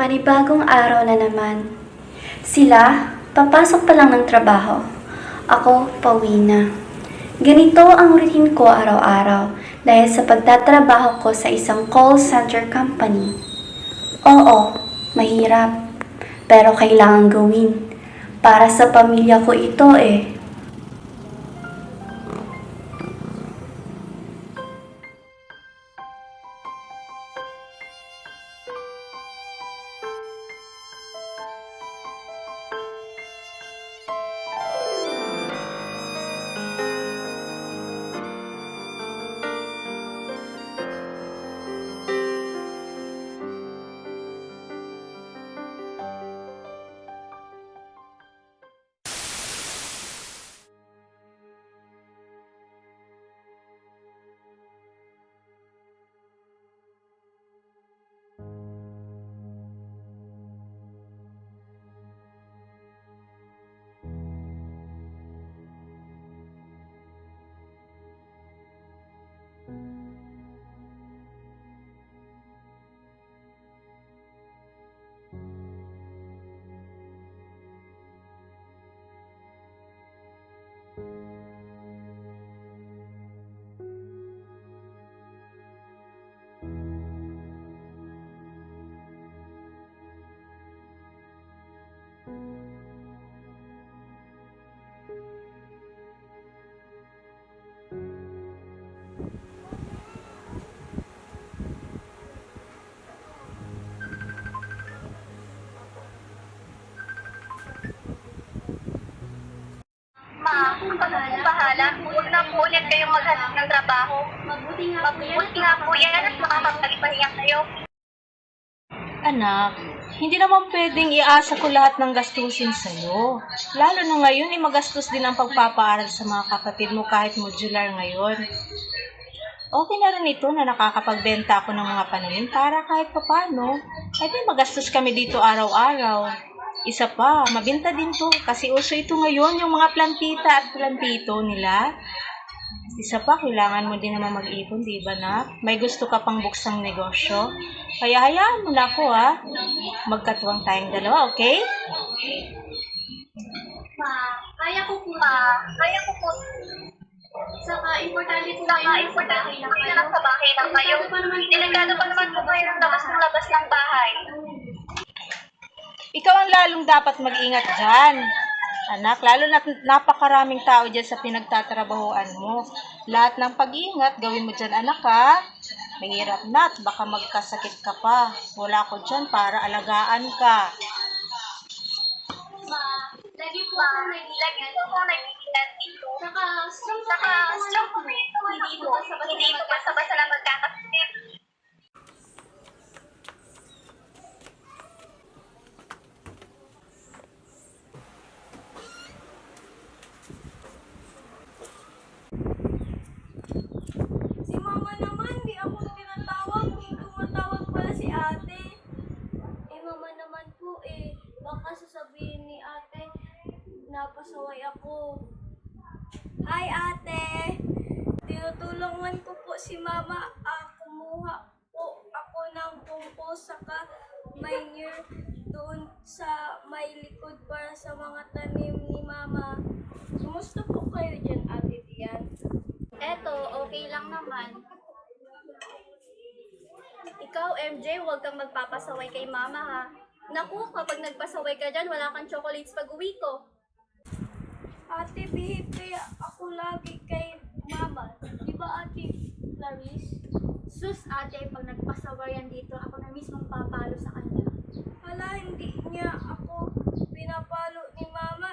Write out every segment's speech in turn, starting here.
Panibagong araw na naman. Sila, papasok pa lang ng trabaho. Ako, pauwi na. Ganito ang routine ko araw-araw dahil sa pagtatrabaho ko sa isang call center company. Oo, mahirap. Pero kailangan gawin. Para sa pamilya ko ito eh. Kung bahala, huwag na po ulit kayong maghanap ng trabaho. Mabuti nga po yan at makakapagpahinga kayo. Anak, hindi naman pwedeng iasa ko lahat ng gastusin sa'yo. Lalo na ngayon, magastos din ang pagpapaaral sa mga kapatid mo kahit modular ngayon. Okay na rin ito na nakakapagbenta ako ng mga pananim para kahit papano, ay magastos kami dito araw-araw. Isa pa, mabenta din to kasi uso ito ngayon yung mga plantita at plantito nila. Isa pa, kailangan mo din naman mag-ipon, di ba na? May gusto ka pang buksang negosyo. Kaya hayaan mo na ako magkatuwang tayong dalawa, okay? Kaya ko po. Saka importante po kayo lang sa bahay lang kayo. Delikado pa naman po kayo ng labas ng bahay. Ikaw ang lalong dapat mag-ingat dyan. Anak, lalo na napakaraming tao dyan sa pinagtatrabahoan mo. Lahat ng pag-iingat, gawin mo dyan, anak, ha? Mahirap na at baka magkasakit ka pa. Wala ko dyan para alagaan ka. Lagi po akong nag-iingat dito. Saka strong po ito. Hindi po basta-basta lang magkakasakit. Si mama naman, di ako tinatawag. Tumatawag pala si ate. Mama naman po baka sasabihin ni ate, napasaway ako. Hi ate! Tinutulungan ko po si mama. Kumuha po ako ng pumpo saka manure doon sa may likod para sa mga tanim ni mama. Kumusta po kayo dyan, ate Dian? Eto, okay lang naman. Ikaw, MJ, huwag kang magpapasaway kay mama ha. Naku, kapag nagpasaway ka dyan, wala kang chocolates pag uwi ko. Ate, behave kaya ako lagi kay mama. Di ba ate Clarice? Sus, ate, pag nagpasawayan dito, ako na mismong papalo sa kanya. Hala, hindi niya ako pinapalo ni mama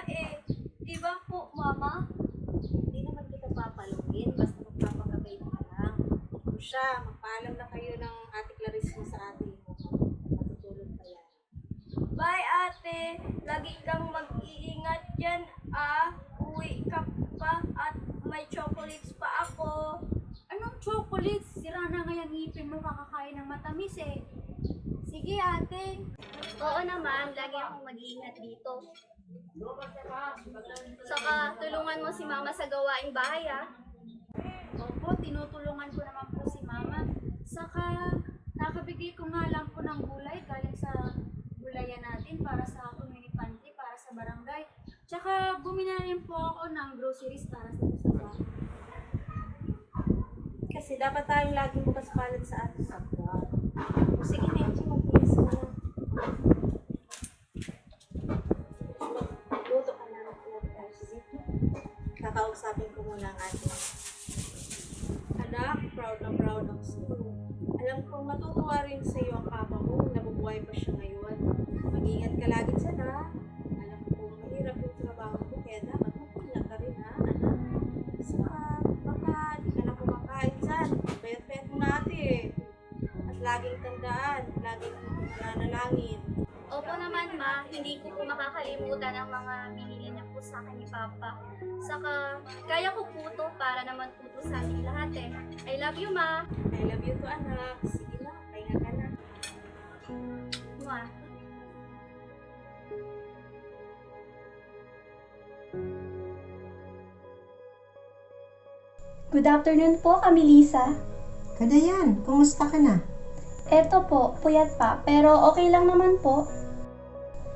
Di ba po, mama? Hindi naman kita papaluin, basta magpapakabay ka lang. O siya, magpaalam na kayo ng ate Clarice mo sa ate mo. Matutulog pa yan. Bye, ate. Lagi kang mag-iingat dyan, Uwi ka pa at may chocolates pa ako. Anong chocolates? Sira na nga yung ngipin mo, kakakain ng matamis eh. Sige ate. Oo naman, lagi akong mag-iingat dito. Saka, tulungan mo si mama sa gawaing bahay ha. Opo, tinutulungan ko naman po si mama. Saka, nakabigay ko nga lang po ng gulay galing sa lagayan natin para sa community pantry, para sa barangay. Tsaka bumili na rin po ako ng groceries para sa bahay. Kasi dapat tayong laging bukas palad sa ating kapwa. O sige, Nenji, mag-iis ka na. Luto ka na ng PFC. Kakausapin ko muna ang ating anak. Proud na proud ako sa iyo. Alam kong matutuwa rin sa iyo ang papa mo. Nabubuhay pa siya ngayon. Mag-ingat ka lagi dyan, ha? Alam ko mahirap yung trabaho mo, kaya dapat magpula ka rin, ha, anak? Saka, baka di ka na kumakain dyan. Payat-payat mo natin. At laging tandaan, laging mananalangin. Opo naman ma, hindi ko po makakalimutan ang mga binili niya po sa akin ni Papa. Saka, kaya ko po to para naman po to sa ating lahat eh. I love you ma. I love you to, anak. Sige na, pahinga ka na. Ma. Good afternoon po, Kami Lisa. Kadayan, kumusta ka na? Eto po, puyat pa, pero okay lang naman po.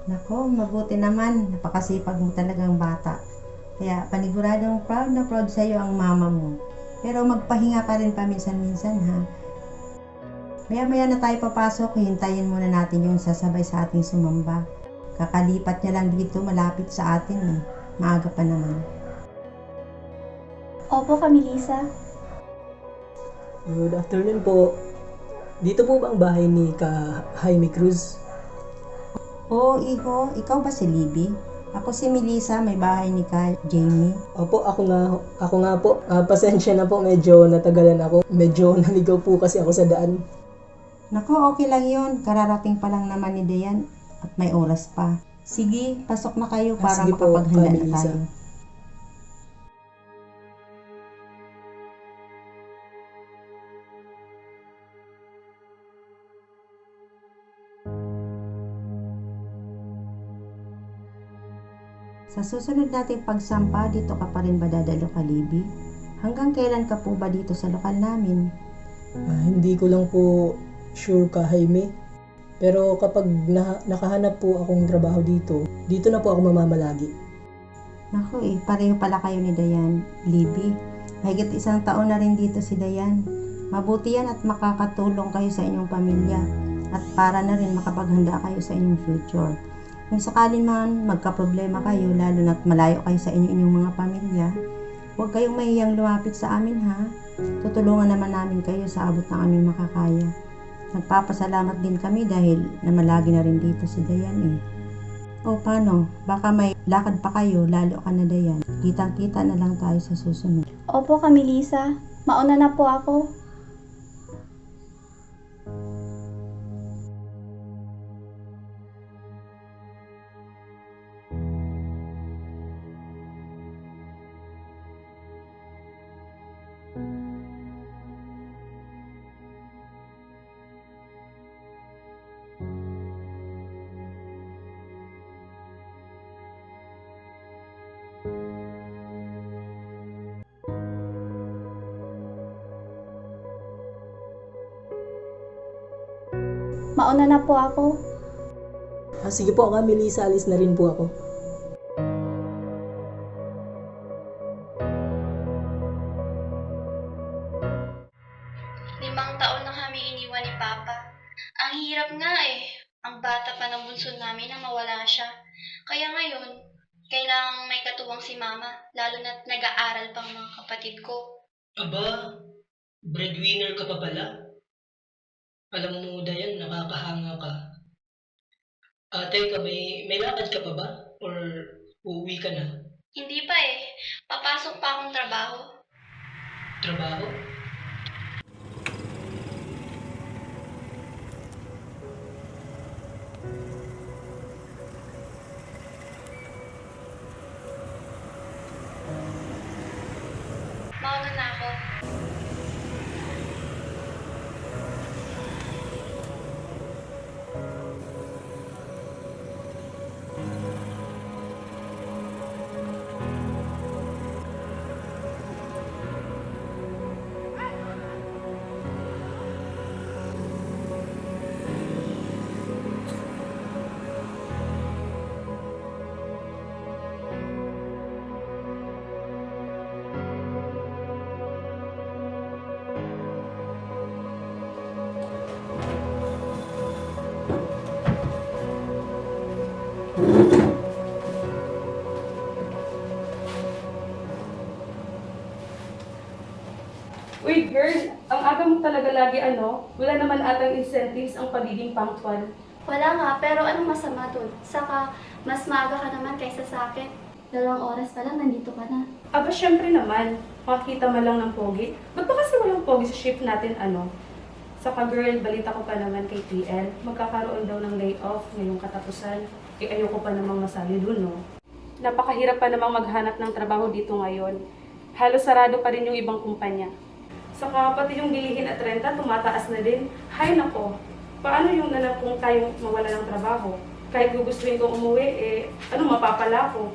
Nako, mabuti naman. Napakasipag mo talagang bata. Kaya paniguradong proud na proud sa iyo ang mama mo. Pero magpahinga ka rin paminsan-minsan, ha? Maya-maya na tayo papasok, hintayin muna natin yung sasabay sa ating sumamba. Kakalipat niya lang dito, malapit sa atin eh. Maaga pa naman. Opo, Kami Lisa. Good afternoon po. Dito po ba ang bahay ni Ka Jaime Cruz? Oo, iho. Ikaw ba si Libby? Ako si Melissa, may bahay ni Ka Jamie. Opo, ako nga po. Pasensya na po, medyo natagalan ako. Medyo naligaw po kasi ako sa daan. Nako, okay lang yun. Kararating pa lang naman ni Dayan at may oras pa. Sige, pasok na kayo para Sige po, makapaghanda na Melissa. tayo. Sa susunod nating pagsampa, dito ka pa rin ba dadalo ka, Libby? Hanggang kailan ka po ba dito sa lokal namin? Hindi ko lang po sure Ka Jaime. Pero kapag nakahanap po akong trabaho dito na po ako mamamalagi. Naku pareho pala kayo ni Dayan, Libby. Mahigit 1 taon na rin dito si Dayan. Mabuti yan at makakatulong kayo sa inyong pamilya at para na rin makapaghanda kayo sa inyong future. Kung sakaling man magkaproblema kayo, lalo na't malayo kayo sa inyong mga pamilya, huwag kayong mahiyang lumapit sa amin, ha? Tutulungan naman namin kayo sa abot ng aming makakaya. Nagpapasalamat din kami dahil namalagi na rin dito si Dayan eh. O paano? Baka may lakad pa kayo, lalo ka na Dayan. Kitang-kita na lang tayo sa susunod. Opo, Kami Lisa. Mauna na po ako. Mauna na po ako. Sige po, Ka Melissa, alis na rin po ako. Limang taon na kami iniwan ni Papa. Ang hirap nga eh. Ang bata pa ng bunso namin na mawala siya. Kaya ngayon, kailangang may katuwang si Mama, lalo na't nag-aaral pang mga kapatid ko. Aba, breadwinner ka pa pala. Alam mo, Dayan, nakakahanga ka. Teka, may lakad ka pa ba? Or uuwi ka na? Hindi pa eh. Papasok pa akong trabaho. Trabaho? Mauna na ako. Uy, girl, ang aga mo talaga lagi wala naman atang incentives ang pagiging punctual. Wala nga, pero anong masama dun? Saka, mas maaga ka naman kaysa sa akin. 2 oras pa lang, nandito ka na. Aba, syempre naman, makakita man lang ng pogi. Ba't ba kasi walang pogi sa shift natin Saka girl, balita ko pa naman kay TL, magkakaroon daw ng layoff ngayong katapusan. Ayoko pa namang masali dun, no? Napakahirap pa namang maghanap ng trabaho dito ngayon. Halos sarado pa rin yung ibang kumpanya. Saka pati yung bilihin at renta, tumataas na din. Hay nako, paano yung nalang kung tayong mawala ng trabaho? Kahit gugustuhin kong umuwi, mapapala ko?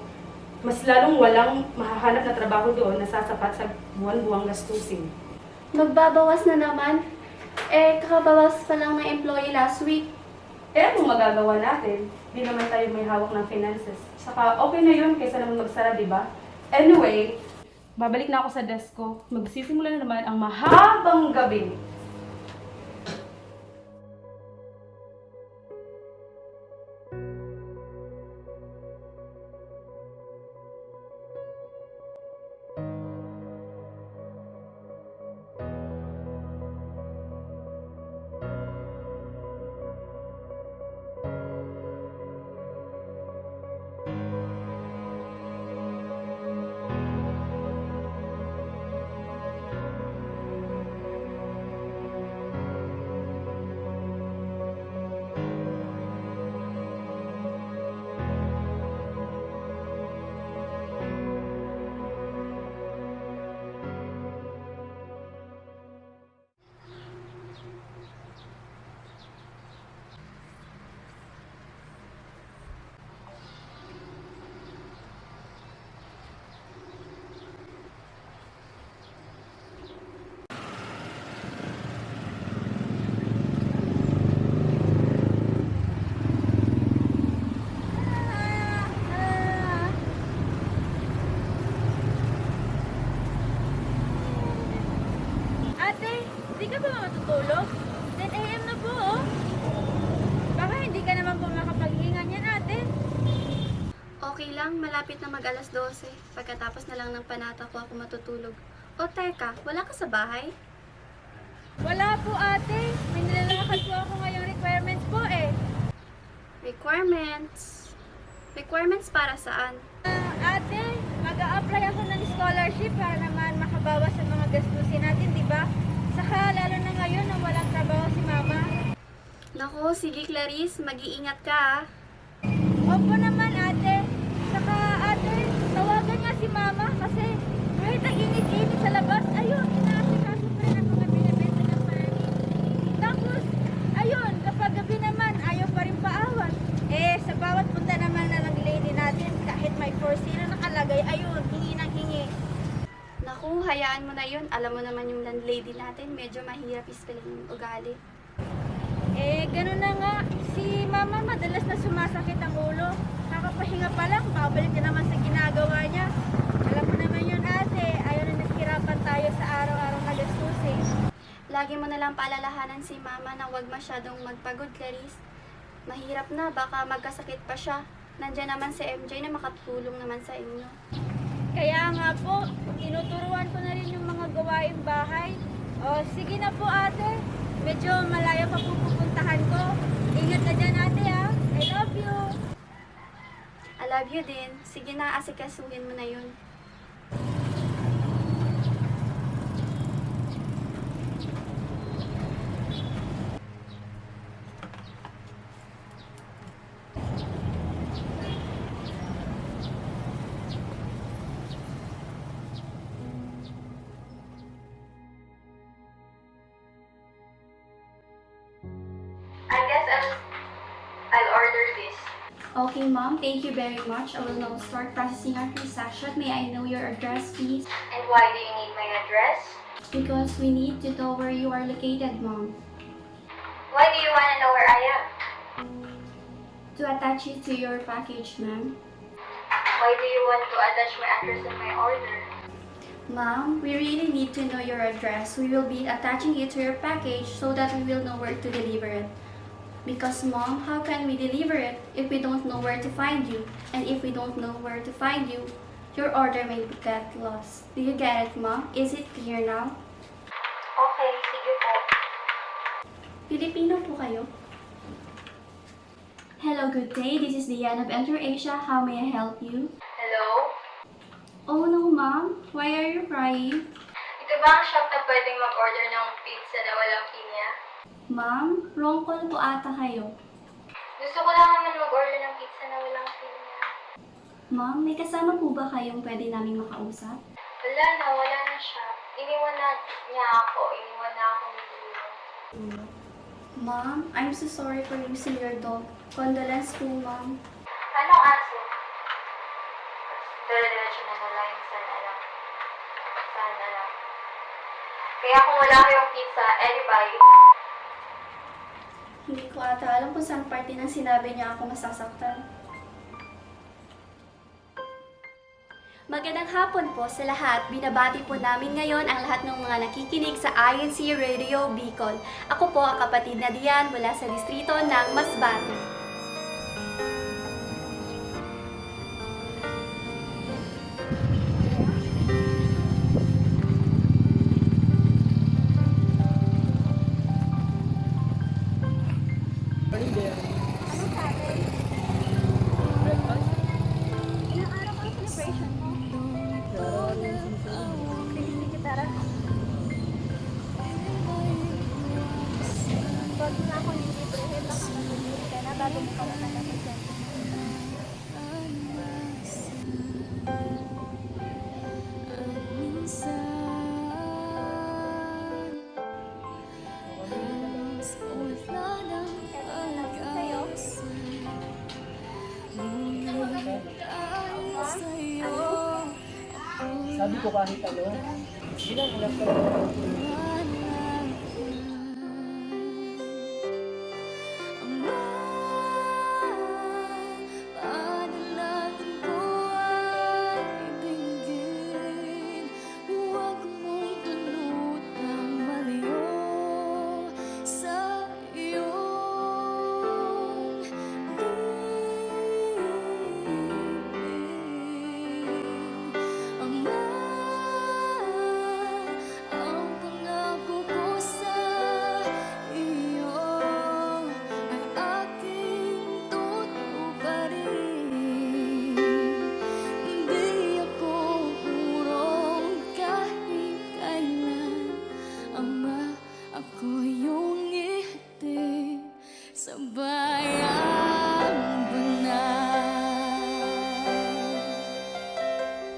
Mas lalong walang mahahanap na trabaho doon na sasapat sa buwan-buwang gastusin. Magbabawas na naman. Kakabawas pa lang ng employee last week. Anong magagawa natin? Di naman tayo may hawak ng finances. Saka okay na yun kaysa naman magsara, di ba? Anyway, babalik na ako sa desk ko. Magsisimula na naman ang mahabang gabi. Ate, di ka ba matutulog? 10 a.m. na po, oh. Baka hindi ka naman po makapaghinga niyan, ate. Okay lang, malapit na mag-alas 12. Pagkatapos na lang ng panata ko ako matutulog. O teka, wala ka sa bahay? Wala po, ate. May nilalakad po ako ngayong requirements po, eh. Requirements? Requirements para saan? Ate, mag-a-apply ako ng scholarship para naman makabawas sa mga gastusin natin, di ba? Saka lalo na ngayon na walang trabaho si mama. Naku, sige Clarice, mag-iingat ka ah. Opo naman, ate. Saka, ate, tawagan nga si mama kasi kahit ang init-init sa labas, ayun, inaasikaso pa rin ang mga binibenta ng panin. Tapos, ayun, kapag gabi naman, ayaw pa rin paawat. Sa bawat punta naman na ng lady natin, kahit may for sale na nakalagay, ayun, hingi ng hingi. Naku, hayaan mo na yun. Alam mo naman yung landlady natin, medyo mahirap ispelin yung ugali. Ganun na nga. Si mama madalas na sumasakit ang ulo. Kakapahinga pa lang, babalik na naman sa ginagawa niya. Alam mo naman yun, ate. Ayaw na naskirapan tayo sa araw-araw na gastusin. Lagi mo na lang paalalahanan si mama na huwag masyadong magpagod, Clarice. Mahirap na, baka magkasakit pa siya. Nandiyan naman si MJ na makatulong naman sa inyo. Kaya nga po, tinuturuan ko na rin yung mga gawaing bahay. O, sige na po, ate. Medyo malayo pa po pupuntahan ko. Ingat ka dyan, ate, ha. I love you. I love you din. Sige na, asikasuhin mo na yun. I guess I'll order this. Okay, Mom. Thank you very much. I will now start processing our transaction. May I know your address, please? And why do you need my address? Because we need to know where you are located, Mom. Why do you want to know where I am? To attach it to your package, ma'am. Why do you want to attach my address in my order? Mom, we really need to know your address. We will be attaching it to your package so that we will know where to deliver it. Because, Mom, how can we deliver it if we don't know where to find you? And if we don't know where to find you, your order may get lost. Do you get it, Mom? Is it clear now? Filipino po kayo? Hello, good day. This is Diane of Enter Asia. How may I help you? Hello? Oh no, ma'am. Why are you crying? Ito ba ang shop na pwedeng mag-order ng pizza na walang pinya? Ma'am, wrong call po ata kayo. Gusto ko lang naman mag-order ng pizza na walang pinya. Ma'am, may kasama po ba kayong pwede naming makausap? Wala na siya. Iniwan na niya ako. Iniwan na ako ni Bruno. Ma'am, I'm so sorry for losing your dog. Condolence po, ma'am. Anong aso? Dire-diretso na na lang. Saan alam. Kaya kung wala kayong pizza, bye. Hindi ko ata alam kung saan parte ng sinabi niya ako masasaktan. Magandang hapon po sa lahat. Binabati po namin ngayon ang lahat ng mga nakikinig sa INC Radio Bicol. Ako po ang kapatid na Dian mula sa distrito ng Masbate. Sabi ko kahit ano, bilang anak ka lang.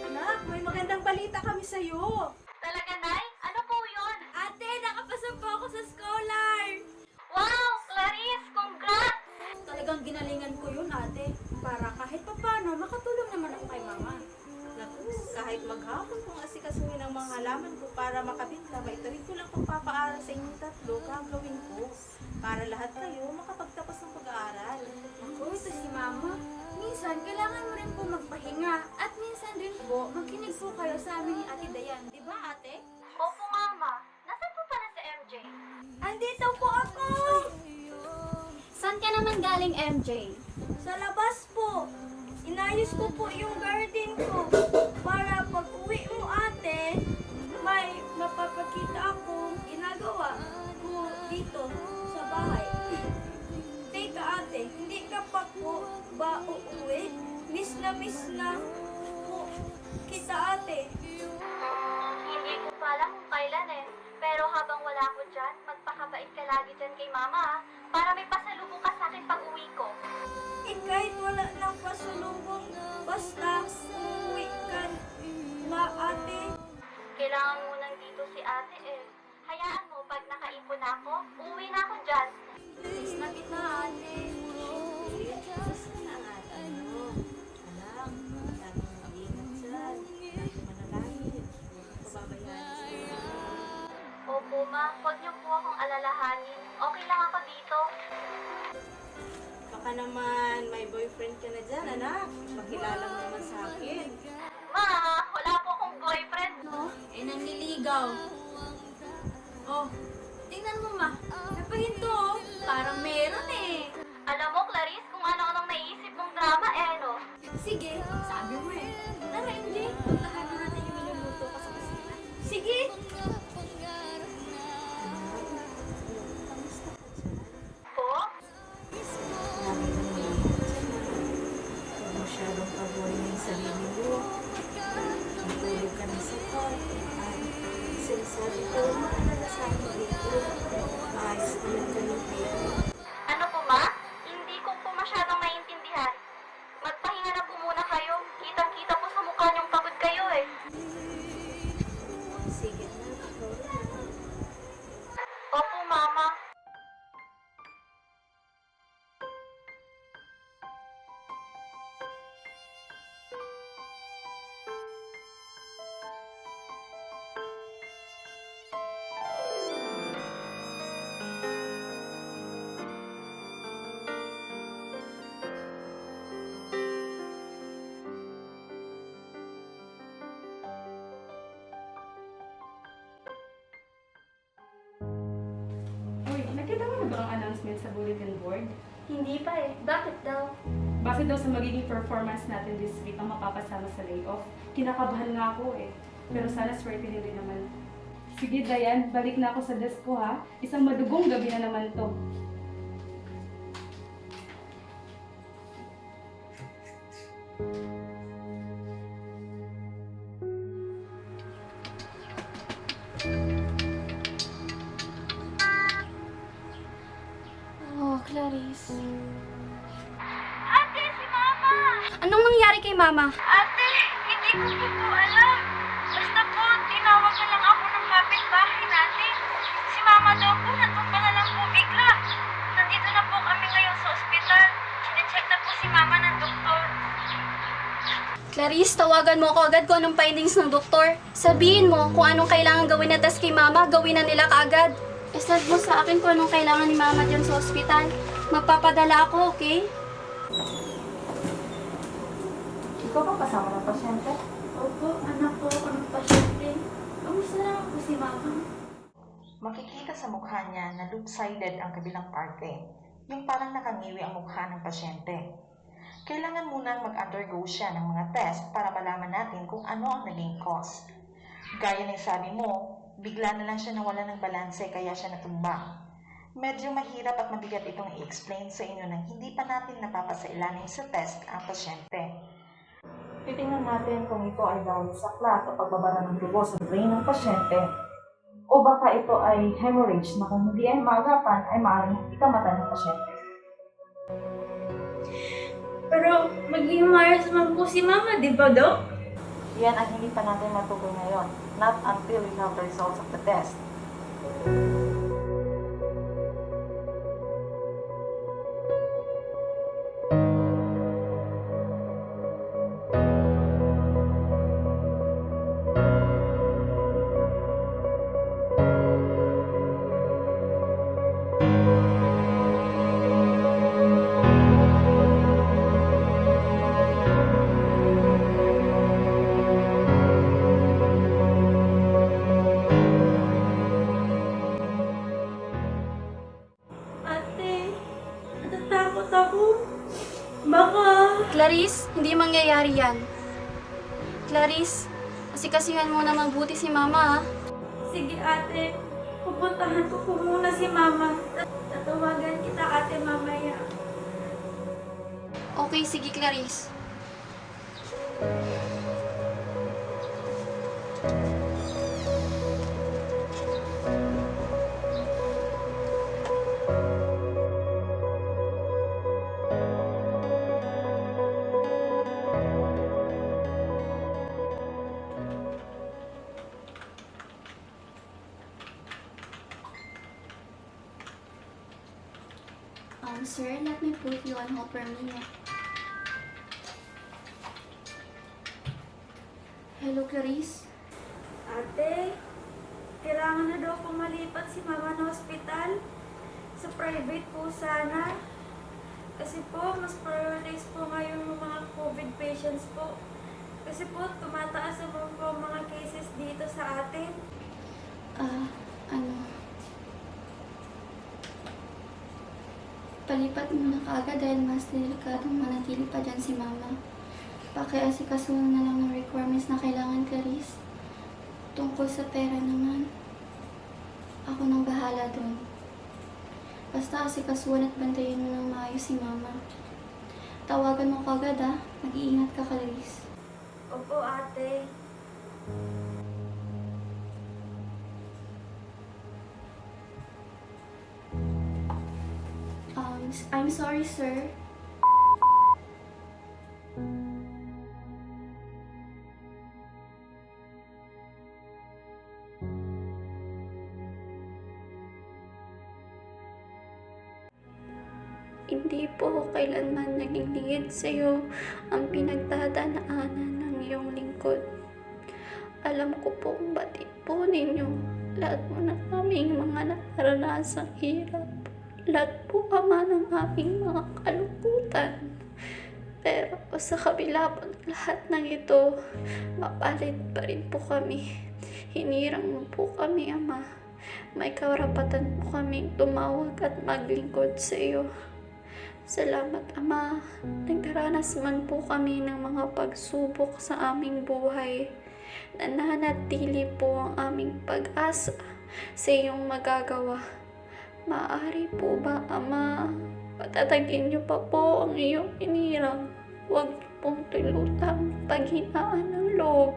Anak, may magandang balita kami sa'yo. Talaga, Nay? Ano po yun? Ate, nakapasa po ako sa scholar! Wow! Clarice! Congrats! Talagang ginalingan ko yun, ate. Para kahit papano, makatulong naman ako kay mama. Naku, kahit maghapon kung asikasuhin ang mga halaman ko para makabitla, maitarin ko lang pagpapaaral sa inyong tatlo, gagawin ko. Para lahat kayo makapagtapos ng pag-aaral. Ako, ito si mama. Minsan, kailangan mo rin po magpahinga. At minsan din po, magkinig po kayo sa amin ni Ate Dayan. Di ba, ate? Opo, Mama. Nasaan po pala si MJ? Andito po ako! Saan ka naman galing, MJ? Sa labas po. Inayos ko po yung garden ko. Para pag uwi mo, ate, may mapapakita akong ginagawa ko dito sa bahay. Teka, ate, hindi ka pa po ba uuwi? Miss na po kita, ate. Hindi ko pa alam kung kailan eh. Pero habang wala ko dyan, magpakabait ka lagi dyan kay Mama ha. Para may pasalubong ka sa akin pag uwi ko. Kahit wala nang pasulubong, basta uuwi ka na, ate. Kailangan mo nang dito si ate eh. Hayaan mo, pag nakaipon ako, uuwi na ako dyan. Miss na kita, ate. Opo ma, huwag niyo po akong alalahanin. Okay lang ako dito. Baka naman may boyfriend ka na dyan, anak. Makilala mo naman sa akin. Ma, wala po akong boyfriend. No? Nanliligaw. Oh, tingnan mo, ma. Napahinto, oh. Parang meron eh. Alam mo, Clarice, kung ano-anong naiisip mong drama no? Sige, sabi mo eh. Tara, MJ. Puntahan na natin yung niluluto ka sa kusina. Sige! Kamusta ka dyan? announcement sa bulletin board? Hindi pa eh. Bakit daw? Base daw sa magiging performance natin this week ang mapapasama sa layoff. Kinakabahan nga ako eh. Pero sana swerte din naman. Sige Dayan, balik na ako sa desk ko ha. Isang madugong gabi na naman to. Oh, Clarice. Ate, si Mama! Anong nangyari kay Mama? Ate, hindi ko po alam. Basta po, tinawag na lang ako ng kapitbahay natin. Si Mama daw po, natumba na lang po bigla. Nandito na po kami ngayon sa ospital. Chinecheck na po si Mama ng doktor. Clarice, tawagan mo ako agad kung anong findings ng doktor. Sabihin mo kung anong kailangan gawin na test kay Mama, gawin na nila kaagad. Isad mo sa akin kung anong kailangan ni Mama dyan sa ospital. Magpapadala ako, okay? Ikaw ba kasama ng pasyente? Opo, anak ko ako ng pasyente. Kamusta naman po si Mama? Makikita sa mukha niya na loop-sided ang kabilang parte, yung parang nakangiwi ang mukha ng pasyente. Kailangan munang mag-undergo siya ng mga test para malaman natin kung ano ang naging cause. Gaya ng sabi mo, bigla na lang siya nawala ng balanse kaya siya natumba. Medyo mahirap at mabigat itong i-explain sa inyo nang hindi pa natin napapasailalim sa test ang pasyente. Titingnan natin kung ito ay dahil sa clot o pagbabara ng dugo sa brain ng pasyente o baka ito ay hemorrhage na kung hindi ay maagapan ay maaaring ikamata ng pasyente. Pero magiging maayos naman po si Mama, di ba, Dok? Yan ang hindi pa natin matukoy ngayon, not until we have the results of the test. Ate, natatakot ako. Baka... Clarice, hindi mangyayari yan. Clarice, asikasihan mo na mabuti si Mama, ha? Sige ate, pupuntahan ko po muna si Mama. Tatawagan kita ate mamaya. Okay, sige Clarice. Sir, let me put you on hold for a minute. Hello, Clarice? Ate, kailangan na daw po malipat si Mama ng ospital. Sa private po sana. Kasi po, mas prioritize po ngayon yung mga COVID patients po. Kasi po, tumataas naman po ang mga cases dito sa atin. Palipat mo na kaagad dahil mas delikadong manatili pa dyan si Mama. Pakiasikasuhan na lang ng requirements na kailangan, Clarice. Tungkol sa pera naman, ako nang bahala dun. Basta asikasuhan at bantayan mo ng maayos si Mama. Tawagan mo kaagad, ha? Mag-iingat ka, Clarice. Opo, ate. I'm sorry, sir. Hindi po kailanman naging lingid sa'yo ang pinagdadaanan ng iyong lingkod. Alam ko pong batid po ninyo lahat mo ng aming mga naranasang hirap. Lahat po ama ng aming mga kalungkutan. Pero sa kabila po ng lahat ng ito, mapalit pa rin po kami. Hinirang mo po kami, Ama. may karapatan po kaming tumawag at maglingkod sa iyo. Salamat, Ama. Nagdaranas man po kami ng mga pagsubok sa aming buhay. Nananatili po ang aming pag-asa sa iyong magagawa. Maaari po ba, Ama, patatagin niyo pa po ang iyong inirang. Huwag pong tulutang paghinaan ng loob.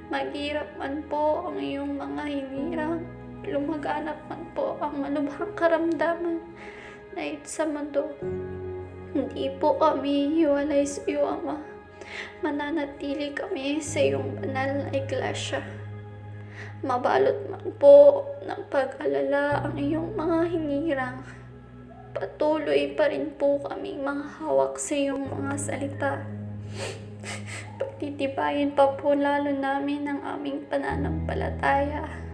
Maghirap man po ang iyong mga hinirang. Lumaganap man po ang malubhang karamdaman na ito sa mundo. Hindi po kami hiwalay sa iyo, Ama. Mananatili kami sa iyong banal na iglesia. Mabalot man po ng pag-alala ang iyong mga hinirang. Patuloy pa rin po kaming mga hawak sa iyong mga salita. Pagtitibayin pa po lalo namin ang aming pananampalataya.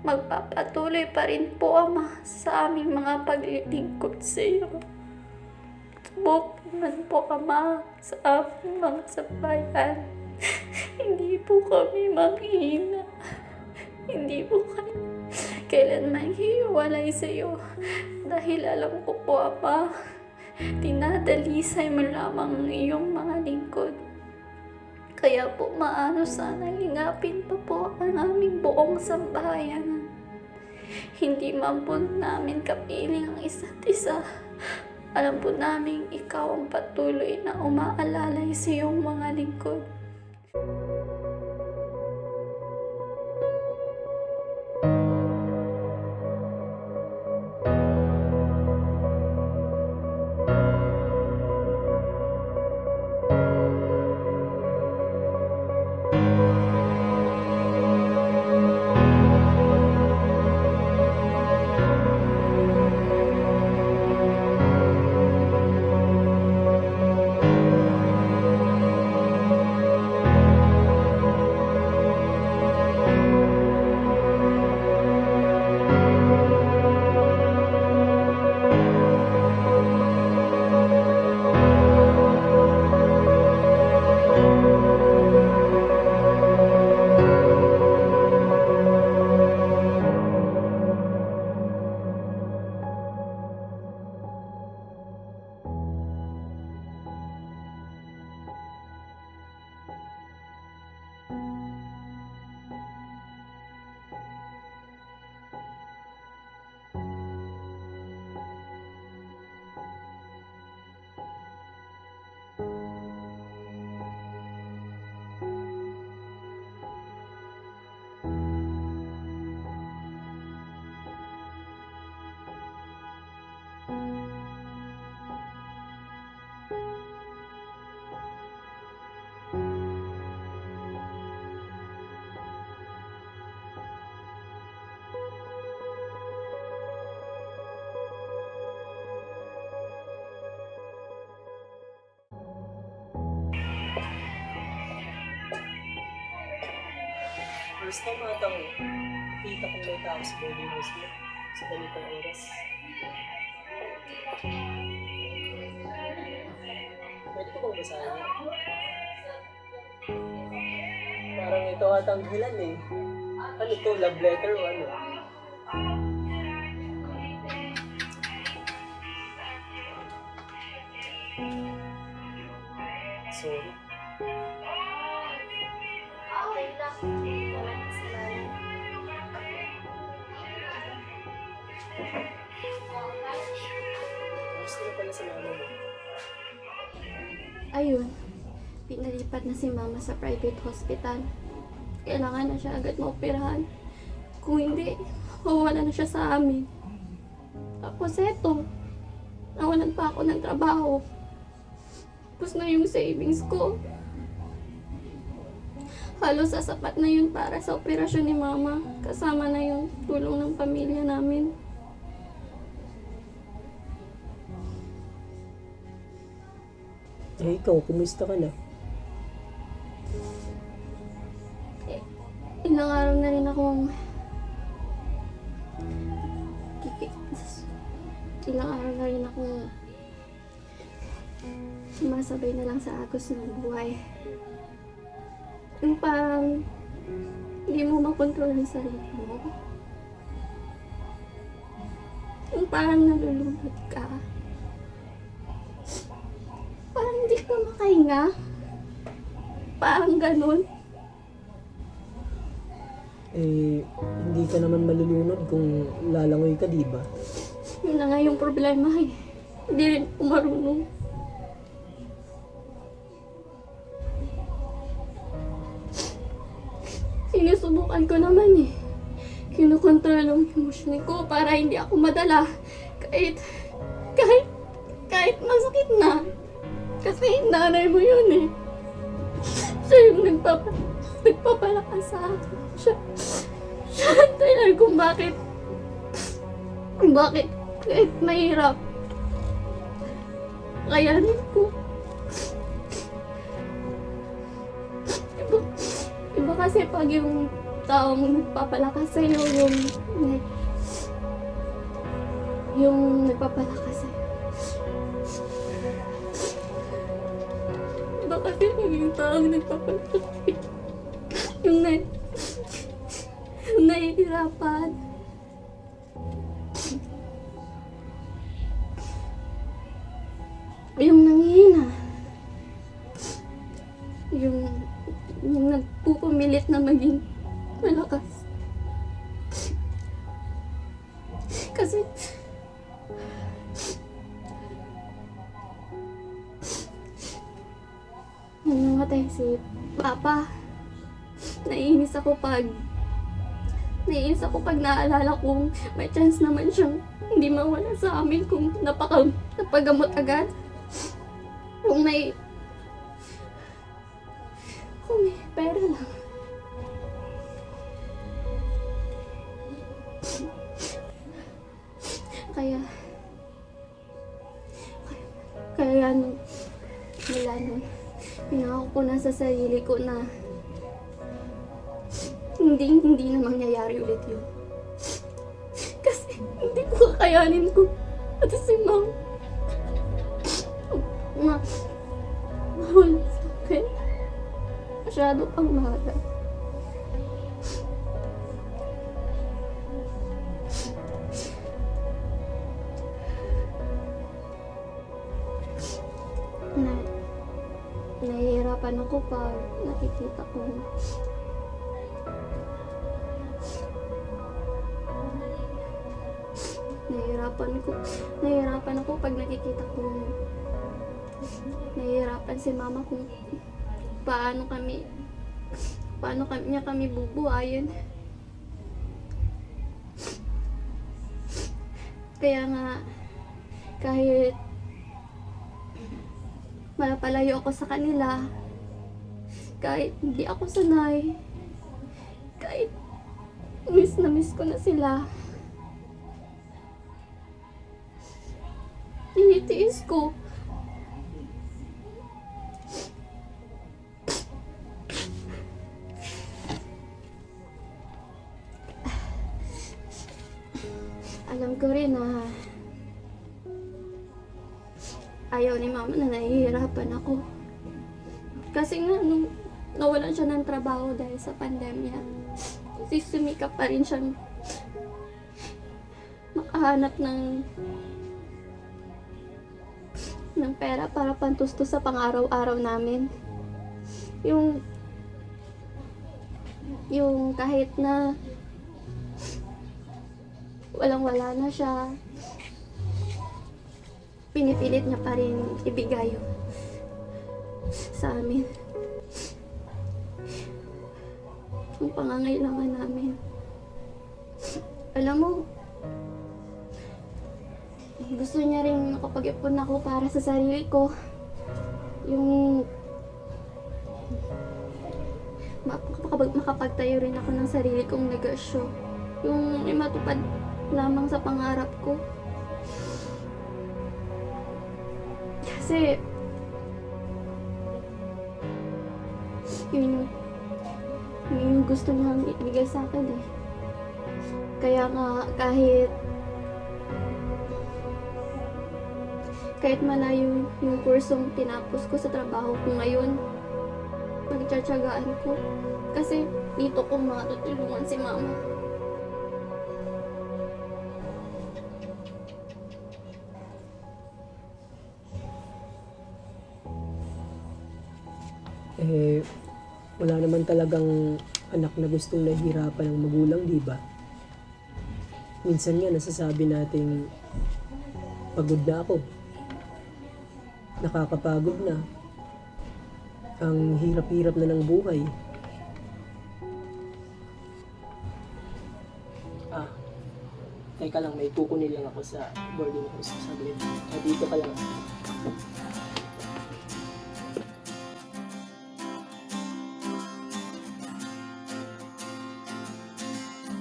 Magpapatuloy pa rin po, Ama, sa aming mga paglilingkod sa iyo. Bukman po, Ama, sa aming mga sabayan. Hindi po kami manghihina. Hindi po kami kailanman hiwalay sa iyo. Dahil alam ko po, Ama, dinadalisay mo lamang ang iyong mga lingkod. Kaya po maano sana lingapin pa po ang aming buong sambahayan. Hindi man po namin kapiling ang isa't isa. Alam po namin ikaw ang patuloy na umaalalay sa iyong mga lingkod. First time atang kita kong may tao sa boarding house mo sa ganitong oras. Pwede ko bang basahin? Parang ito atang dahilan eh. Ano to? Love letter o ano? Sorry. Okay lang. Walang kasalanan. Gusto na pala sa mama mo. Ayun, pinalipat na si Mama sa private hospital. Kailangan na siya agad maoperahan. Kung hindi, mawawala na siya sa amin. Tapos eto, nawalan pa ako ng trabaho. Tapos na yung savings ko. Halos sasapat na yun para sa operasyon ni Mama. Kasama na yung tulong ng pamilya namin. Eh, ikaw, kumusta ka na? Ilang araw na rin akong sumasabay na lang sa agos ng buhay. Yung parang hindi mo makontrol ang sarili mo. Yung parang nalulungkot ka. Parang hindi ka makahinga. Parang ganun. Eh, hindi ka naman malulunod kung lalangoy ka, di ba? Yun na nga yung problema eh. Hindi rin ako marunong. Sinusubukan ko naman eh. Kinukontrol ang emosyon ko para hindi ako madala. Kahit masakit na. Kasi nanay mo yun eh. Siya yung nagpapalakas sa akin. Siya ang dahilan kung bakit kahit mahirap. Kayanin ko. Iba kasi pag yung taong nagpapalakas sa'yo, yung nagpapalakas sa'yo. Iba kasi pag yung taong nagpapalakas sa'yo, yung nahihirapan. Yung nanghihina. Yung nagpupumilit na maging malakas. Kasi nung namatay si Papa, naiinis ako pag naalala kong may chance naman siyang hindi mawala sa amin kung napagamot agad. Kung may pera lang. Kaya mula nung pinangako ko na sa sarili ko na hindi na mangyayari ulit yun. Kasi hindi ko kakayanin ko. At si Mom, mahal sa akin. Masyado pang mahal. Nahihirapan ako pag nakikita ko nahihirapan ako pag nakikita ko nahihirapan si Mama kung paano niya kami bubuhayin. Kaya nga kahit malapalayo ako sa kanila, kahit hindi ako sanay, kahit miss na miss ko na sila, tinitiis ko. Alam ko rin na ayaw ni Mama na nahihirapan ako. Kasi nga, nung nawalan siya ng trabaho dahil sa pandemya, sumikap pa rin siyang makahanap ng pera para pantustos sa pang-araw-araw namin. Yung kahit na walang-wala na siya, pinipilit niya pa rin ibigay sa amin ang pangangailangan namin. Alam mo, gusto niya rin nakapag-ipon ako para sa sarili ko. Yung makapagtayo rin ako ng sarili kong negosyo. Yung matupad lamang sa pangarap ko. Kasi yun yung gusto niyang ibigay sa akin eh. Kaya nga kahit malayo yung kursong tinapos ko sa trabaho ko ngayon, pagtsatsagaan ko. Kasi dito ko matutulungan si Mama. Wala naman talagang anak na gustong nahihirapan ng magulang, di ba? Minsan nga nasasabi nating pagod na ako. Nakakapagod na. Ang hirap-hirap na ng buhay. Teka lang, may kukunin lang ako sa boarding house. Sabi dito ka lang.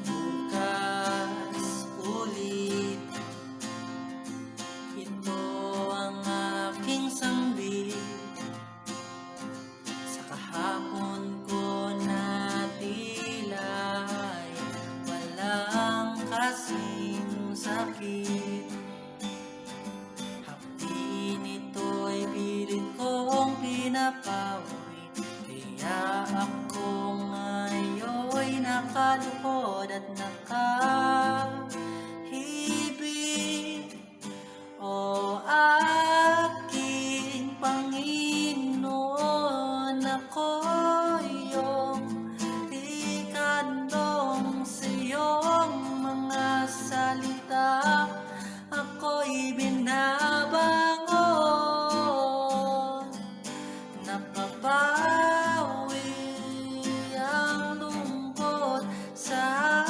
Bukas ulit, ito ang aking sambit. Sa kahapon ko natilay, walang kasing sakit. Hapdi nito'y pilit kong pinapawi, kaya ako ngayon'y nakalukod at nakahibig. O aking Panginoon, ako iyong ikandong sa iyong mga salita. Ako'y binabangon, napapawi ang lungkot sa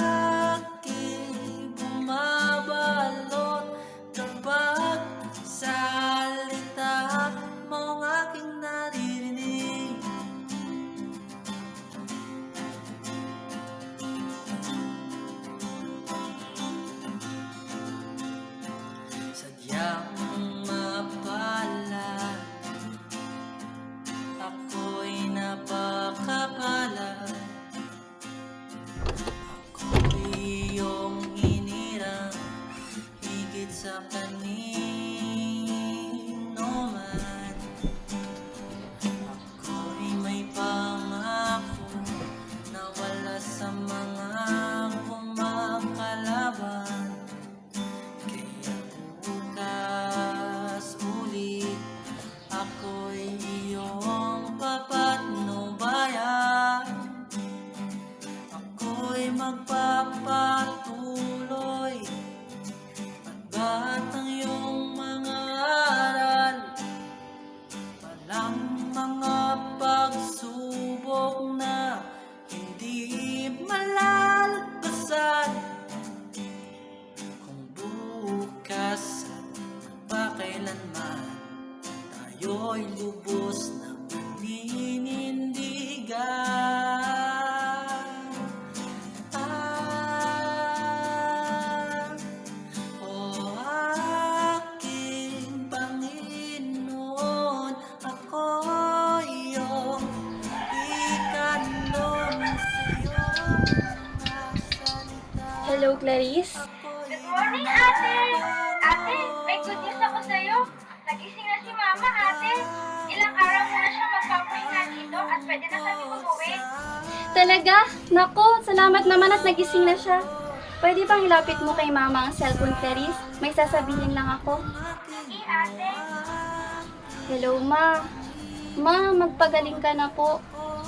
aking bumabalot kapag salita mong aking naririnig. Sadyang mapalad, ako'y napakapalad. Ako'y iyong hinirang higit sa kanino man. Ako'y may pangako na wala sa mga kumakalaban. Kaya bukas ulit, ako'y iyong papatnubayan. Ako'y magpapatuloy at ba't ang iyong mga aral. Walang mga pagsubok na hindi malalagpasan. Kung bukas at magpakailanman, tayo'y lubos na paninindigan. O aking Panginoon, ako iyong ikandong sa iyong mga salita. Hello, Clarice. Good morning, ate! Ate, may good news ako sa'yo. Nagising na si mama, ate. Ilang araw muna siya magpapahinga dito at pwede na kami umuwi. Talaga? Nako, salamat naman at nagising na siya. Pwede bang ilapit mo kay mama ang cellphone, Clarice? May sasabihin lang ako. Sige, ate. Hello, Ma. Ma, magpagaling ka na po.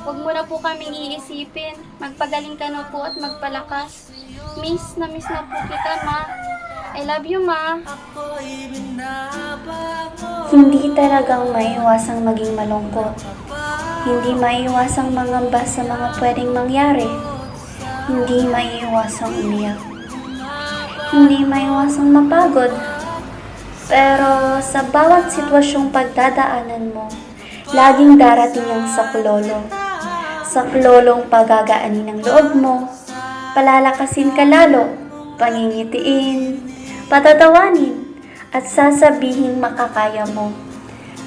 Huwag mo na po kaming iisipin. Magpagaling ka na po at magpalakas. Miss na po kita, Ma. I love you, Ma. Ako'y binabangon. Hindi talagang maiwasang maging malungkot. Hindi maiwasang mangamba sa mga pwedeng mangyari. Hindi maiwasang umiyak. Hindi maiwasang mapagod. Pero sa bawat sitwasyong pagdadaanan mo, laging darating ang saklolo. Saklolong pagagaanin ng loob mo, palalakasin ka lalo, pangingitiin, patatawanin, at sasabihin makakaya mo.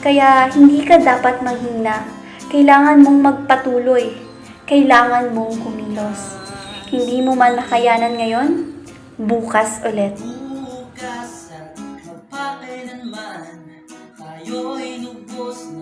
Kaya hindi ka dapat manghina, kailangan mong magpatuloy, kailangan mong kumilos. Hindi mo man makayanan ngayon, bukas ulit. Bukas at magpakailanman, tayo'y lubos na